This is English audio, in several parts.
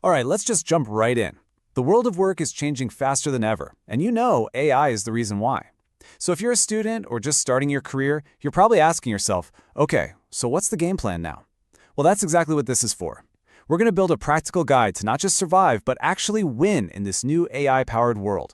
All right, let's just jump right in. The world of work is changing faster than ever, and you know AI is the reason why. So if you're a student or just starting your career, you're probably asking yourself, okay, so what's the game plan now? Well, that's exactly what this is for. We're going to build a practical guide to not just survive, but actually win in this new AI-powered world.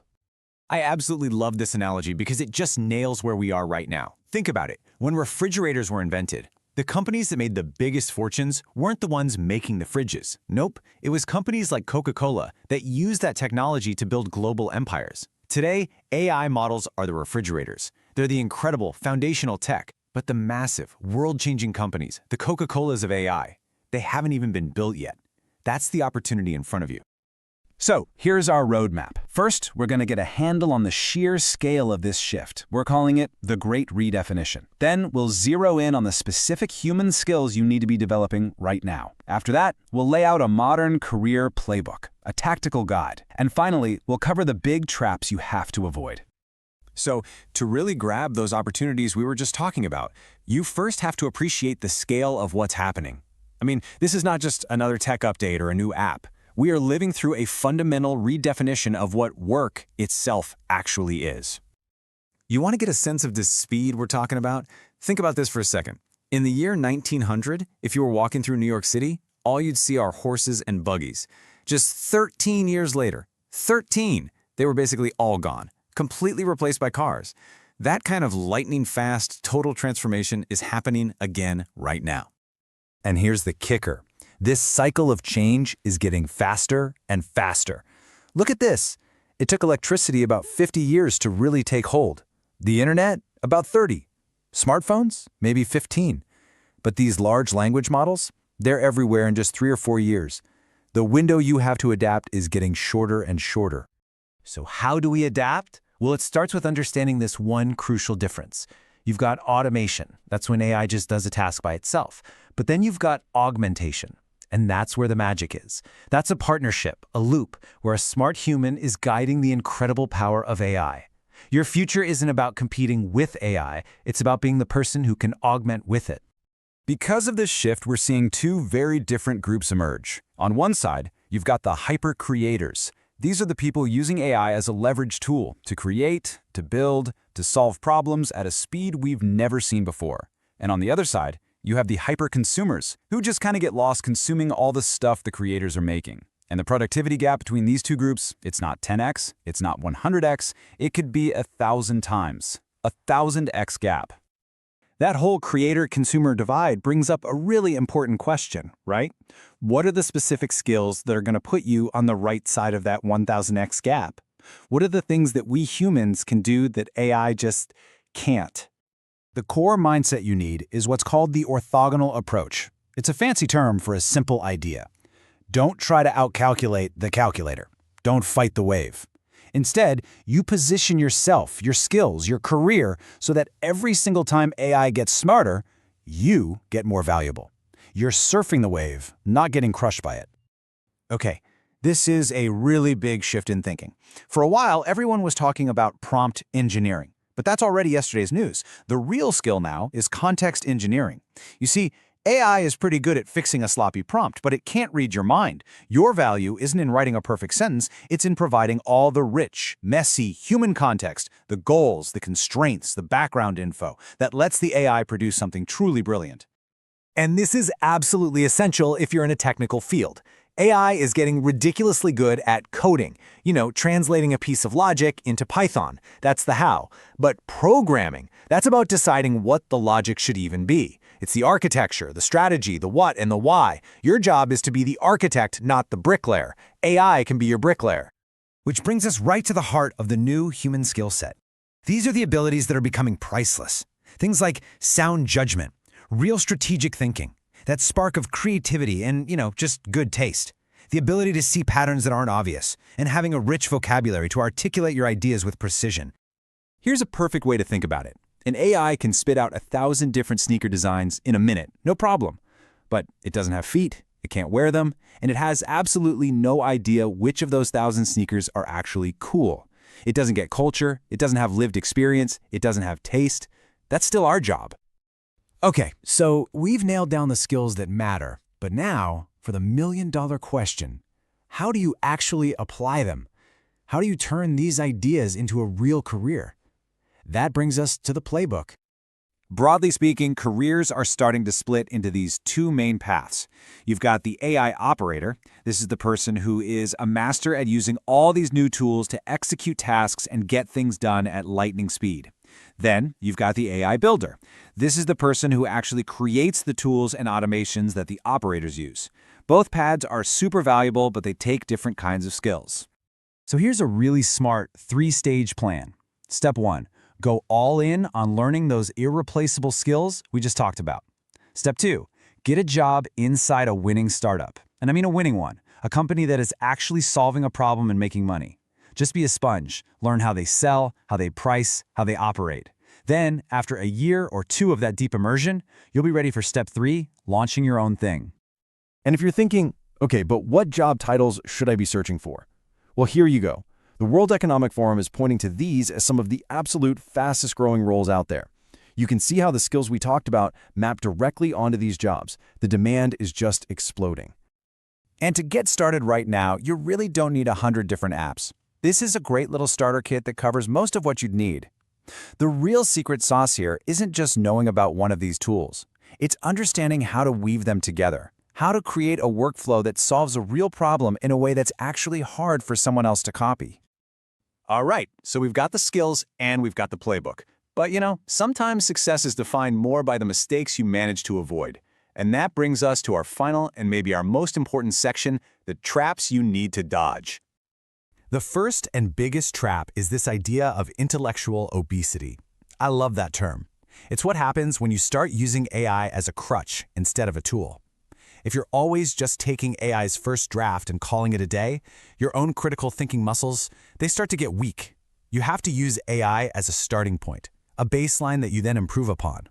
I absolutely love this analogy because it just nails where we are right now. Think about it. When refrigerators were invented, the companies that made the biggest fortunes weren't the ones making the fridges. Nope, it was companies like Coca-Cola that used that technology to build global empires. Today, AI models are the refrigerators. They're the incredible foundational tech, but the massive, world-changing companies, the Coca-Colas of AI, they haven't even been built yet. That's the opportunity in front of you. So here's our roadmap. First, we're going to get a handle on the sheer scale of this shift. We're calling it the Great Redefinition. Then we'll zero in on the specific human skills you need to be developing right now. After that, we'll lay out a modern career playbook, a tactical guide. And finally, we'll cover the big traps you have to avoid. So, to really grab those opportunities we were just talking about, you first have to appreciate the scale of what's happening. I mean, this is not just another tech update or a new app. We are living through a fundamental redefinition of what work itself actually is. You want to get a sense of the speed we're talking about? Think about this for a second. In the year 1900, if you were walking through New York City, all you'd see are horses and buggies. Just 13 years later, 13, they were basically all gone, completely replaced by cars. That kind of lightning-fast total transformation is happening again right now. And here's the kicker. This cycle of change is getting faster and faster. Look at this. It took electricity about 50 years to really take hold. The internet, about 30. Smartphones, maybe 15. But these large language models, they're everywhere in just 3 or 4 years. The window you have to adapt is getting shorter and shorter. So how do we adapt? Well, it starts with understanding this one crucial difference. You've got automation. That's when AI just does a task by itself. But then you've got augmentation. And that's where the magic is. That's a partnership, a loop, where a smart human is guiding the incredible power of AI. Your future isn't about competing with AI, it's about being the person who can augment with it. Because of this shift, we're seeing two very different groups emerge. On one side, you've got the hyper-creators. These are the people using AI as a leverage tool to create, to build, to solve problems at a speed we've never seen before. And on the other side, you have the hyper-consumers, who just kind of get lost consuming all the stuff the creators are making. And the productivity gap between these two groups, it's not 10x, it's not 100x, it could be 1,000 times. 1,000x gap. That whole creator-consumer divide brings up a really important question, right? What are the specific skills that are going to put you on the right side of that 1,000x gap? What are the things that we humans can do that AI just can't? The core mindset you need is what's called the orthogonal approach. It's a fancy term for a simple idea. Don't try to outcalculate the calculator. Don't fight the wave. Instead, you position yourself, your skills, your career so that every single time AI gets smarter, you get more valuable. You're surfing the wave, not getting crushed by it. Okay, this is a really big shift in thinking. For a while, everyone was talking about prompt engineering. But that's already yesterday's news. The real skill now is context engineering. You see, AI is pretty good at fixing a sloppy prompt, but it can't read your mind. Your value isn't in writing a perfect sentence, it's in providing all the rich, messy, human context, the goals, the constraints, the background info that lets the AI produce something truly brilliant. And this is absolutely essential if you're in a technical field. AI is getting ridiculously good at coding, translating a piece of logic into Python. That's the how. But programming, that's about deciding what the logic should even be. It's the architecture, the strategy, the what, and the why. Your job is to be the architect, not the bricklayer. AI can be your bricklayer. Which brings us right to the heart of the new human skill set. These are the abilities that are becoming priceless. Things like sound judgment, real strategic thinking, that spark of creativity and, just good taste. The ability to see patterns that aren't obvious, and having a rich vocabulary to articulate your ideas with precision. Here's a perfect way to think about it. An AI can spit out 1,000 different sneaker designs in a minute, no problem. But it doesn't have feet, it can't wear them, and it has absolutely no idea which of those 1,000 sneakers are actually cool. It doesn't get culture, it doesn't have lived experience, it doesn't have taste. That's still our job. Okay, so we've nailed down the skills that matter, but now, for the million-dollar question, how do you actually apply them? How do you turn these ideas into a real career? That brings us to the playbook. Broadly speaking, careers are starting to split into these two main paths. You've got the AI operator. This is the person who is a master at using all these new tools to execute tasks and get things done at lightning speed. Then you've got the AI builder. This is the person who actually creates the tools and automations that the operators use. Both paths are super valuable, but they take different kinds of skills. So here's a really smart 3-stage plan. Step 1. Go all in on learning those irreplaceable skills we just talked about. Step 2. Get a job inside a winning startup. And I mean a winning one, a company that is actually solving a problem and making money. Just be a sponge. Learn how they sell, how they price, how they operate. Then, after a year or 2 of that deep immersion, you'll be ready for Step 3, launching your own thing. And if you're thinking, okay, but what job titles should I be searching for? Well, here you go. The World Economic Forum is pointing to these as some of the absolute fastest growing roles out there. You can see how the skills we talked about map directly onto these jobs. The demand is just exploding. And to get started right now, you really don't need 100 different apps. This is a great little starter kit that covers most of what you'd need. The real secret sauce here isn't just knowing about one of these tools. It's understanding how to weave them together, how to create a workflow that solves a real problem in a way that's actually hard for someone else to copy. All right, so we've got the skills and we've got the playbook. But sometimes success is defined more by the mistakes you manage to avoid. And that brings us to our final and maybe our most important section, the traps you need to dodge. The first and biggest trap is this idea of intellectual obesity. I love that term. It's what happens when you start using AI as a crutch instead of a tool. If you're always just taking AI's first draft and calling it a day, your own critical thinking muscles, they start to get weak. You have to use AI as a starting point, a baseline that you then improve upon.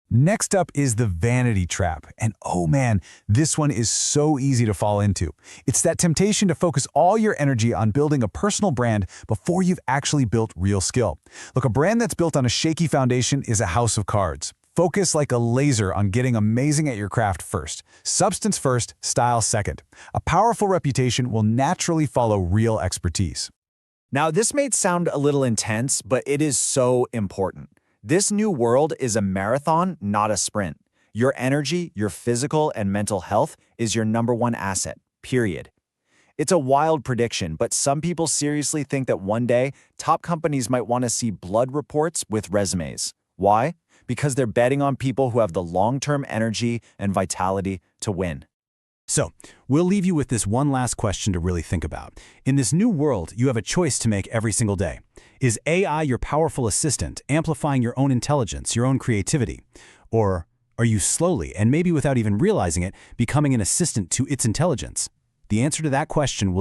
Next up is the vanity trap. And oh man, this one is so easy to fall into. It's that temptation to focus all your energy on building a personal brand before you've actually built real skill. Look, a brand that's built on a shaky foundation is a house of cards. Focus like a laser on getting amazing at your craft first. Substance first, style second. A powerful reputation will naturally follow real expertise. Now, this may sound a little intense, but it is so important. This new world is a marathon, not a sprint. Your energy, your physical and mental health is your #1 asset, period. It's a wild prediction, but some people seriously think that one day, top companies might want to see blood reports with resumes. Why? Because they're betting on people who have the long-term energy and vitality to win. So, we'll leave you with this one last question to really think about. In this new world, you have a choice to make every single day. Is AI your powerful assistant, amplifying your own intelligence, your own creativity? Or are you slowly, and maybe without even realizing it, becoming an assistant to its intelligence? The answer to that question will